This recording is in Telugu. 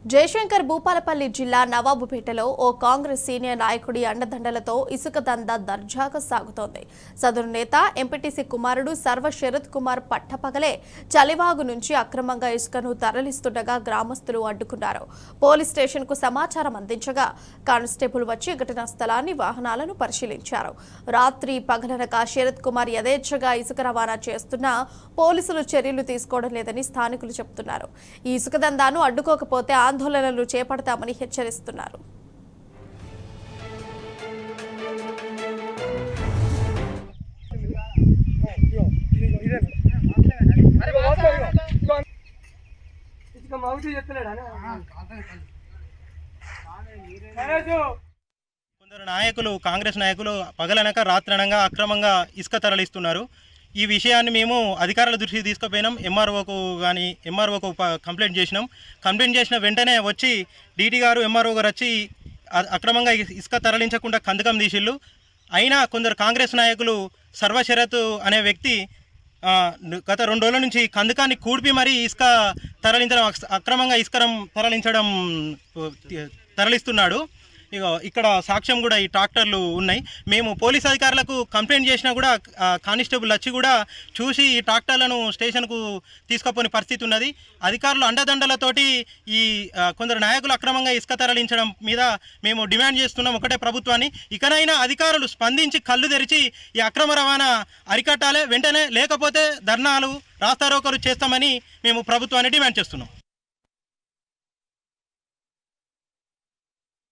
జయశంకర్ భూపాలపల్లి జిల్లా నవాబుపేటలో ఓ కాంగ్రెస్ సీనియర్ నాయకుడి అండదండలతో ఇసుక దందా దర్జాగా సాగుతోంది. సదరు నేత ఎంపీటీసీ కుమారుడు సర్వ శరత్ కుమార్ పట్టపగలే చలివాగు నుంచి అక్రమంగా ఇసుకను తరలిస్తుండగా గ్రామస్తులు అడ్డుకున్నారు. పోలీస్ స్టేషన్కు సమాచారం అందించగా కానిస్టేబుల్ వచ్చి ఘటనా స్థలాన్ని వాహనాలను పరిశీలించారు. రాత్రి పగలనక శరత్ కుమార్ యథేచ్ఛగా ఇసుక రవాణా చేస్తున్నా పోలీసులు చర్యలు తీసుకోవడం లేదని స్థానికులు చెబుతున్నారు. ఈ ఇసుక దందాను అడ్డుకోకపోతే ఆందోళనలు చేపడతామని హెచ్చరిస్తున్నారు. కొందరు నాయకులు కాంగ్రెస్ నాయకులు పగలనక రాత్రనగా అక్రమంగా ఇసుక తరలిస్తున్నారు. ఈ విషయాన్ని మేము అధికారుల దృష్టికి తీసుకుపోయినాం. ఎంఆర్ఓకు కంప్లైంట్ చేసినాం. కంప్లైంట్ చేసిన వెంటనే వచ్చి డీటీ గారు ఎంఆర్ఓ గారు వచ్చి అక్రమంగా ఇసుక తరలించకుండా కందకం తీసిళ్ళు. అయినా కొందరు కాంగ్రెస్ నాయకులు సర్వశరత్ అనే వ్యక్తి గత 2 రోజుల నుంచి కందకాన్ని కూడిపి మరీ ఇసుక తరలించడం అక్రమంగా తరలిస్తున్నాడు. ఇక్కడ సాక్ష్యం కూడా ఈ ట్రాక్టర్లు ఉన్నాయి. మేము పోలీస్ అధికారులకు కంప్లైంట్ చేసినా కూడా కానిస్టేబుల్ వచ్చి కూడా చూసి ఈ ట్రాక్టర్లను స్టేషన్కు తీసుకుపోని పరిస్థితి ఉన్నది. అధికారులు అండదండలతోటి ఈ కొందరు నాయకులు అక్రమంగా ఇసుక తరలించడం మీద మేము డిమాండ్ చేస్తున్నాం ఒకటే ప్రభుత్వాన్ని, ఇకనైనా అధికారులు స్పందించి కళ్ళు తెరిచి ఈ అక్రమ రవాణా అరికట్టాలి వెంటనే, లేకపోతే ధర్నాలు రాస్తారోకోలు చేస్తామని మేము ప్రభుత్వాన్ని డిమాండ్ చేస్తున్నాం.